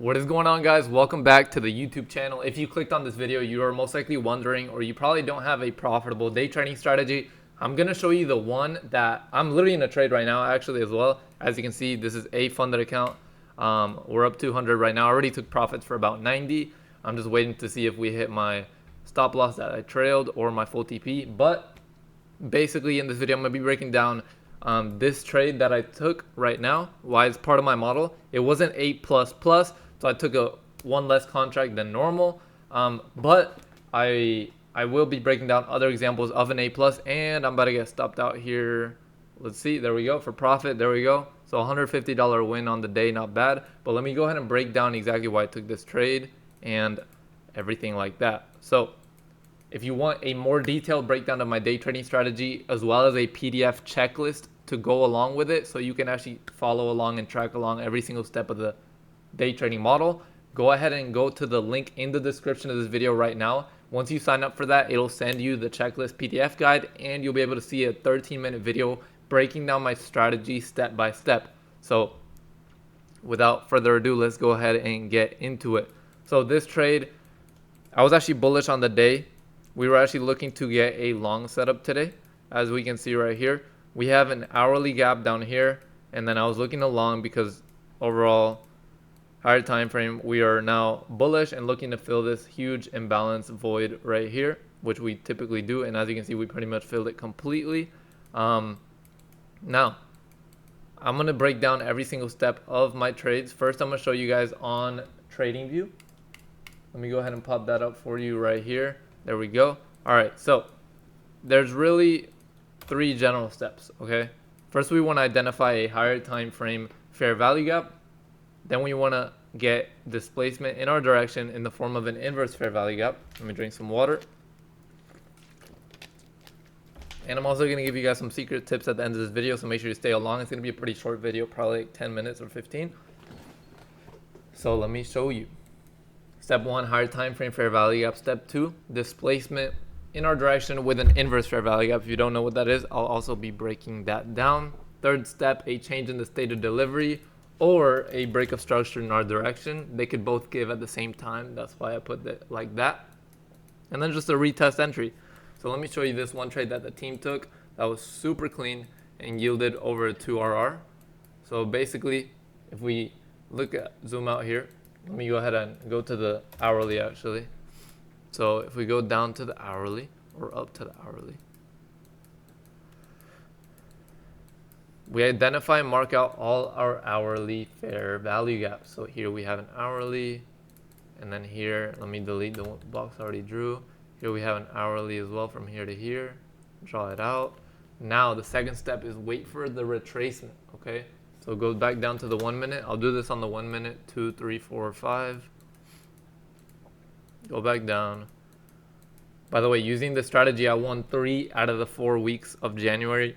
What is going on, guys? Welcome back to the YouTube channel. If you clicked on this video, you are most likely wondering, or you probably don't have a profitable day trading strategy. I'm going to show you the one that I'm literally in a trade right now, actually, as well. As you can see, this is a funded account. We're up 200 right now. I already took profits for about 90. I'm just waiting to see if we hit my stop loss that I trailed or my full TP. But basically, in this video, I'm going to be breaking down this trade that I took right now. Why it's part of my model. It wasn't A++, so I took one less contract than normal. But I will be breaking down other examples of an A+, and I'm about to get stopped out here. Let's see, there we go, for profit, there we go. So $150 win on the day, not bad. But let me go ahead and break down exactly why I took this trade and everything like that. So if you want a more detailed breakdown of my day trading strategy, as well as a PDF checklist to go along with it, so you can actually follow along and track along every single step of the day trading model, go ahead and go to the link in the description of this video right now. Once you sign up for that, it'll send you the checklist PDF guide, and you'll be able to see a 13-minute video breaking down my strategy step by step. So without further ado, let's go ahead and get into it. So this trade, I was actually bullish on the day. We were actually looking to get a long setup today. As we can see right here, we have an hourly gap down here, and then I was looking along because overall higher time frame, we are now bullish and looking to fill this huge imbalance void right here, which we typically do. And as you can see, we pretty much filled it completely. Now I'm going to break down every single step of my trades. First, I'm going to show you guys on TradingView. Let me go ahead and pop that up for you right here. There we go. All right, so there's really three general steps, okay? First, we want to identify a higher time frame fair value gap. Then we want to get displacement in our direction in the form of an inverse fair value gap. Let me drink some water. And I'm also going to give you guys some secret tips at the end of this video, so make sure you stay along. It's going to be a pretty short video, probably like 10 minutes or 15. So let me show you. Step 1, higher time frame fair value gap. Step 2, displacement in our direction with an inverse fair value gap. If you don't know what that is, I'll also be breaking that down. Third step, a change in the state of delivery or a break of structure in our direction. They could both give at the same time. That's why I put it like that. And then just a retest entry. So let me show you this one trade that the team took that was super clean and yielded over a 2RR. So basically, if we zoom out here, let me go ahead and go to the hourly actually. So if we go down to the hourly or up to the hourly, we identify and mark out all our hourly fair value gaps. So here we have an hourly, and then here, let me delete the box I already drew. Here we have an hourly as well from here to here. Draw it out. Now the second step is wait for the retracement, okay? So go back down to the 1 minute. I'll do this on the 1 minute, 2, 3, 4, 5. Go back down. By the way, using this strategy, I won 3 out of the 4 weeks of January.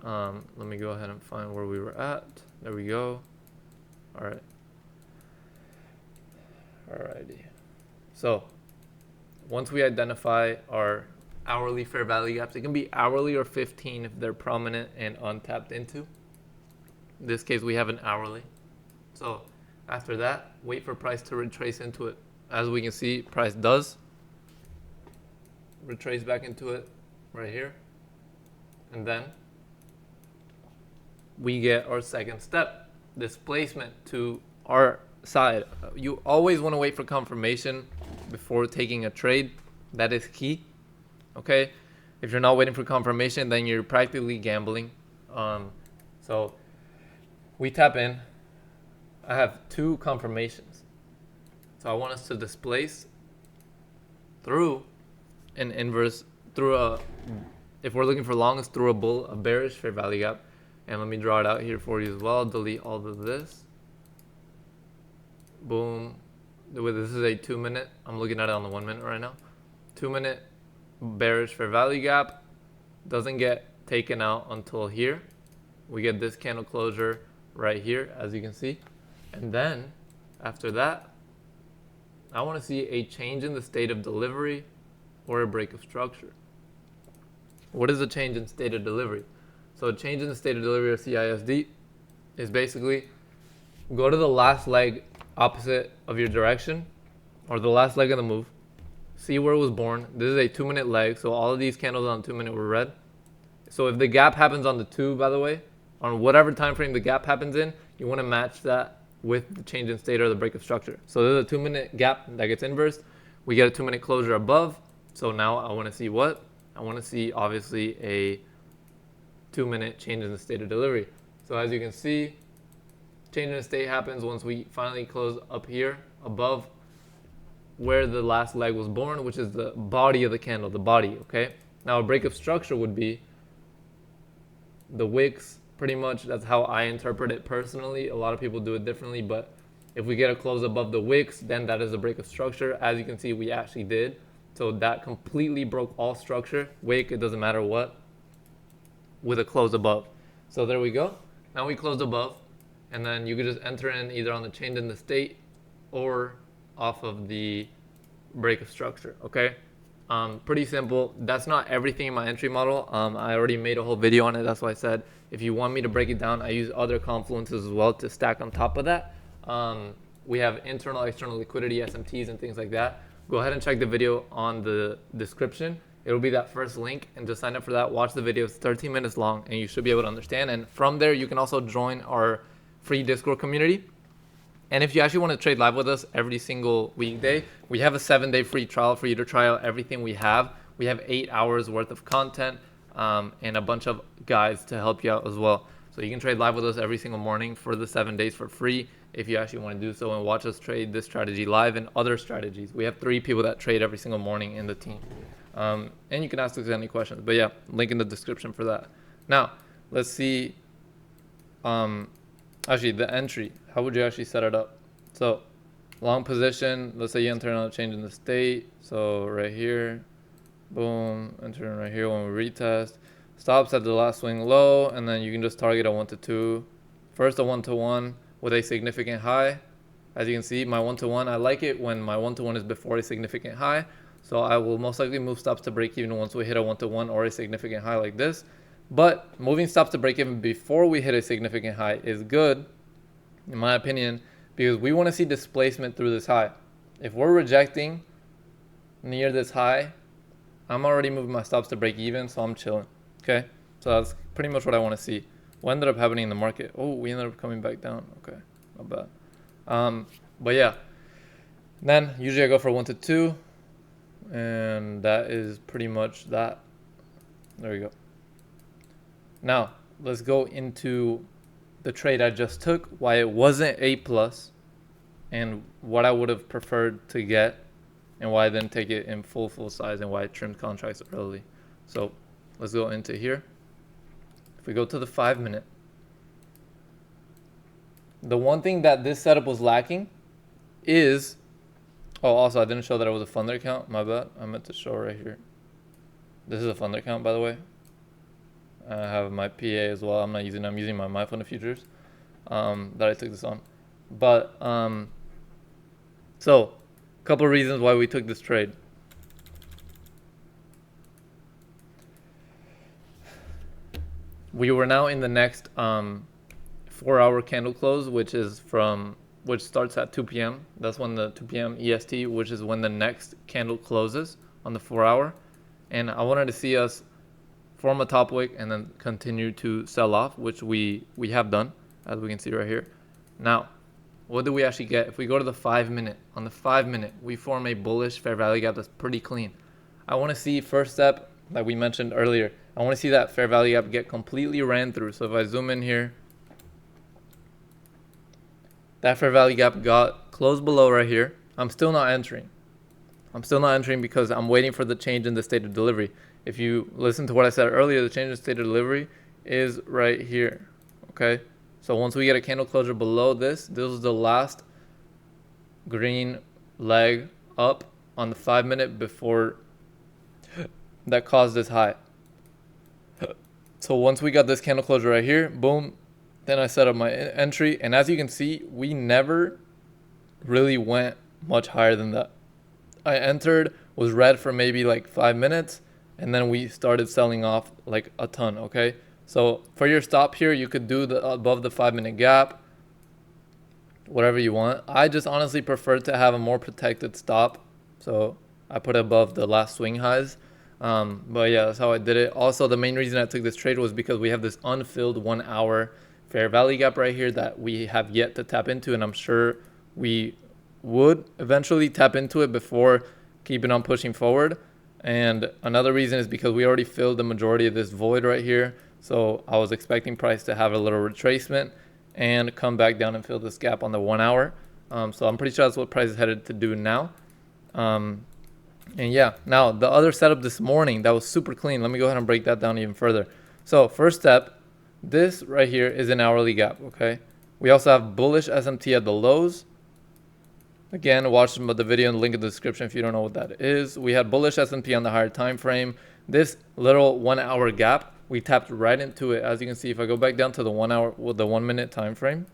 Let me go ahead and find where we were at. There we go. All right. Alrighty. So once we identify our hourly fair value gaps, it can be hourly or 15 if they're prominent and untapped into. In this case, we have an hourly. So after that, wait for price to retrace into it. As we can see, price does retrace back into it right here. And then we get our second step, displacement to our side. You always want to wait for confirmation before taking a trade. That is key. Okay, if you're not waiting for confirmation, then you're practically gambling. So we tap in. I have 2 confirmations. So I want us to displace through an inverse, if we're looking for long, it's through a bearish fair value gap. And let me draw it out here for you as well. Delete all of this. Boom. This is a 2 minute. I'm looking at it on the 1 minute right now. 2 minute bearish fair value gap. Doesn't get taken out until here. We get this candle closure right here, as you can see. And then after that, I want to see a change in the state of delivery or a break of structure. What is a change in state of delivery? So a change in the state of delivery, or CISD, is basically go to the last leg opposite of your direction, or the last leg of the move. See where it was born. This is a 2-minute leg, so all of these candles on 2-minute were red. So if the gap happens on the 2, by the way, on whatever time frame the gap happens in, you want to match that with the change in state or the break of structure. So there's a 2-minute gap that gets inversed. We get a 2-minute closure above. So now I want to see what? I want to see obviously a 2-minute change in the state of delivery. So as you can see, change in the state happens once we finally close up here above where the last leg was born, which is the body of the candle, the body, okay? Now a break of structure would be the wicks, pretty much. That's how I interpret it personally. A lot of people do it differently, but if we get a close above the wicks, then that is a break of structure. As you can see, we actually did. So that completely broke all structure, wick, it doesn't matter what, with a close above. So there we go. Now we closed above, and then you could just enter in either on the change in the state or off of the break of structure, okay? Pretty simple. That's not everything in my entry model. I already made a whole video on it. That's why I said if you want me to break it down, I use other confluences as well to stack on top of that. We have internal, external liquidity, SMTs, and things like that. Go ahead and check the video on the description. It'll be that first link, and just sign up for that. Watch the video. It's 13 minutes long, and you should be able to understand. And from there, you can also join our free Discord community. And if you actually want to trade live with us every single weekday, we have a 7-day free trial for you to try out everything we have. We have 8 hours worth of content and a bunch of guides to help you out as well. So you can trade live with us every single morning for the 7 days for free if you actually want to do so and watch us trade this strategy live and other strategies. We have 3 people that trade every single morning in the team. And you can ask us any questions. But yeah, link in the description for that. Now, let's see. Actually, the entry, how would you actually set it up? So long position, let's say you enter on a change in the state. So right here, boom, enter in right here when we retest. Stops at the last swing low, and then you can just target a 1 to 2. First a 1 to 1 with a significant high. As you can see, my 1 to 1, I like it when my 1 to 1 is before a significant high. So I will most likely move stops to break even once we hit a 1 to 1 or a significant high like this. But moving stops to break even before we hit a significant high is good, in my opinion, because we want to see displacement through this high. If we're rejecting near this high, I'm already moving my stops to break even, so I'm chilling. Okay, so that's pretty much what I want to see. What ended up happening in the market? Oh, we ended up coming back down. Okay, not bad. But yeah, then usually I go for 1 to 2, and that is pretty much that. There we go. Now let's go into the trade I just took, why it wasn't A+, and what I would have preferred to get, and why I didn't take it in full size, and why I trimmed contracts early. So let's go into here. If we go to the 5-minute, the one thing that this setup was lacking is, oh, also I didn't show that it was a funder account. My bad. I meant to show right here. This is a funder account, by the way. I have my PA as well. I'm using my MyFund futures that I took this on. But so a couple of reasons why we took this trade. We were now in the next 4-hour candle close, which starts at 2 p.m. That's when the 2 p.m. EST, which is when the next candle closes on the 4-hour. And I wanted to see us form a top wick and then continue to sell off, which we have done, as we can see right here. Now, what do we actually get? If we go to the 5-minute, on the 5-minute, we form a bullish fair value gap that's pretty clean. I want to see, first step, like we mentioned earlier, I want to see that fair value gap get completely ran through. So if I zoom in here, that fair value gap got close below right here. I'm still not entering. I'm still not entering because I'm waiting for the change in the state of delivery. If you listen to what I said earlier, the change in state of delivery is right here, okay? So once we get a candle closure below this is the last green leg up on the 5-minute before that caused this high. So once we got this candle closure right here, boom, then I set up my entry. And as you can see, we never really went much higher than that. I entered, was red for maybe like 5 minutes, and then we started selling off like a ton, okay? So for your stop here, you could do the above the 5-minute gap, whatever you want. I just honestly prefer to have a more protected stop, so I put it above the last swing highs. But yeah, that's how I did it. Also, the main reason I took this trade was because we have this unfilled 1 hour fair value gap right here that we have yet to tap into, and I'm sure we would eventually tap into it before keeping on pushing forward. And another reason is because we already filled the majority of this void right here, so I was expecting price to have a little retracement and come back down and fill this gap on the 1 hour. So I'm pretty sure that's what price is headed to do now. And yeah, now the other setup this morning that was super clean, let me go ahead and break that down even further. So first step, this right here is an hourly gap, okay? We also have bullish SMT at the lows. Again, watch the video in the link in the description if you don't know what that is. We had bullish S&P on the higher time frame. This little 1 hour gap, we tapped right into it. As you can see, if I go back down to the 1 hour with the 1 minute time frame,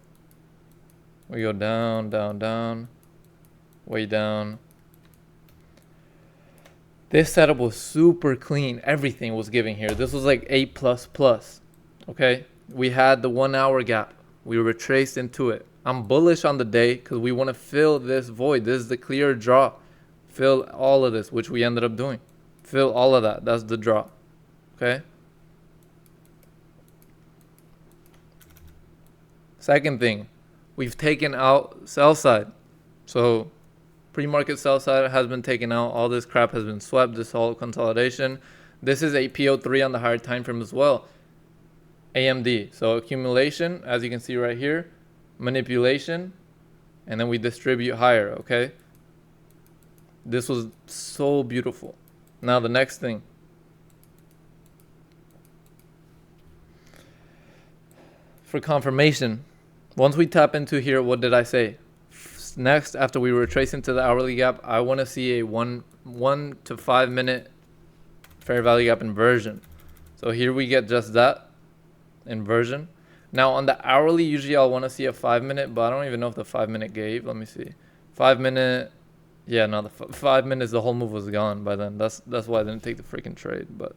we go down, down, down, way down. This setup was super clean. Everything was giving here. This was like A++. Okay, we had the 1 hour gap. We retraced into it. I'm bullish on the day because we want to fill this void. This is the clear draw. Fill all of this, which we ended up doing. Fill all of that. That's the draw. Okay. Second thing, we've taken out sell side. So pre-market sell side has been taken out. All this crap has been swept. This whole consolidation. This is a PO3 on the higher time frame as well. AMD. So accumulation, as you can see right here. Manipulation, and then we distribute higher. Okay, this was so beautiful. Now the next thing, for confirmation, once we tap into here, what did I say? Next, after we retrace into the hourly gap, I want to see a 1 to 5 minute fair value gap inversion. So here we get just that inversion. Now on the hourly, usually I'll want to see a 5 minute, but I don't even know if the 5 minute gave. Let me see. 5 minute. Yeah, no, the 5 minutes, the whole move was gone by then. That's why I didn't take the freaking trade. But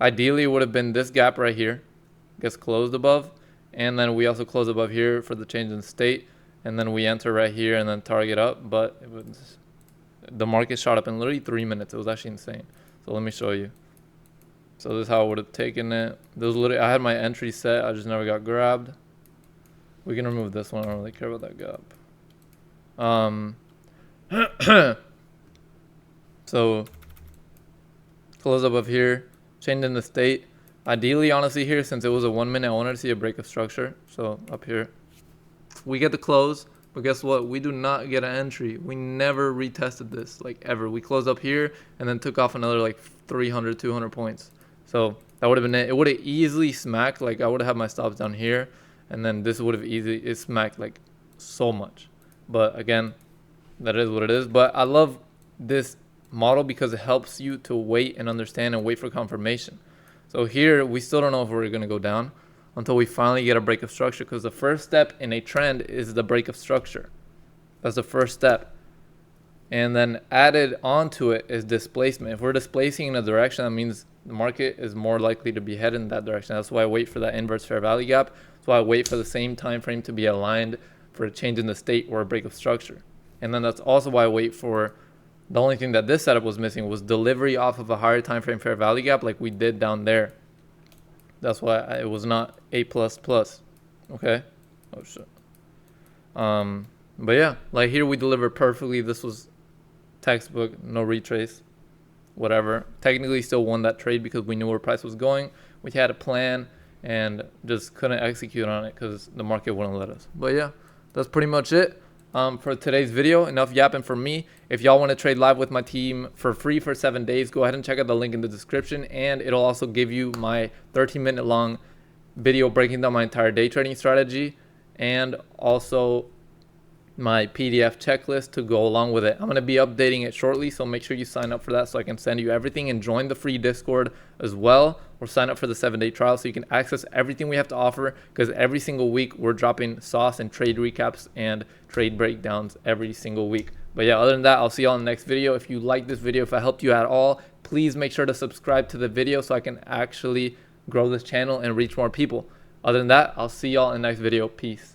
ideally, it would have been this gap right here, gets closed above, and then we also close above here for the change in state, and then we enter right here and then target up. But it was, the market shot up in literally 3 minutes. It was actually insane. So let me show you. So this is how I would have taken it. This was literally, I had my entry set. I just never got grabbed. We can remove this one. I don't really care about that gap. So close above here. Change in the state. Ideally, honestly, here, since it was a 1 minute, I wanted to see a break of structure. So up here, we get the close. But guess what? We do not get an entry. We never retested this, like ever. We closed up here and then took off another like 300, 200 points. So that would have been it. It would have easily smacked. Like I would have had my stops down here, and then this would have easily smacked like so much. But again, that is what it is. But I love this model because it helps you to wait and understand and wait for confirmation. So here we still don't know if we're going to go down until we finally get a break of structure, because the first step in a trend is the break of structure. That's the first step. And then added onto it is displacement. If we're displacing in a direction, that means the market is more likely to be headed in that direction. That's why I wait for that inverse fair value gap. That's why I wait for the same time frame to be aligned for a change in the state or a break of structure. And then that's also why I wait for, the only thing that this setup was missing was delivery off of a higher time frame fair value gap like we did down there. That's why it was not A++. Okay. Oh shit. But yeah, like here we delivered perfectly. This was textbook, no retrace, whatever. Technically still won that trade because we knew where price was going. We had a plan and just couldn't execute on it because the market wouldn't let us. But yeah, that's pretty much it for today's video. Enough yapping from me. If y'all want to trade live with my team for free for 7 days, go ahead and check out the link in the description, and it'll also give you my 13-minute long video breaking down my entire day trading strategy, and also my PDF checklist to go along with it. I'm going to be updating it shortly, so make sure you sign up for that so I can send you everything, and join the free Discord as well, or sign up for the 7-day trial so you can access everything we have to offer, because every single week we're dropping sauce and trade recaps and trade breakdowns every single week. But yeah, other than that, I'll see y'all in the next video. If you like this video, if I helped you at all, please make sure to subscribe to the video so I can actually grow this channel and reach more people. Other than that, I'll see y'all in the next video. Peace.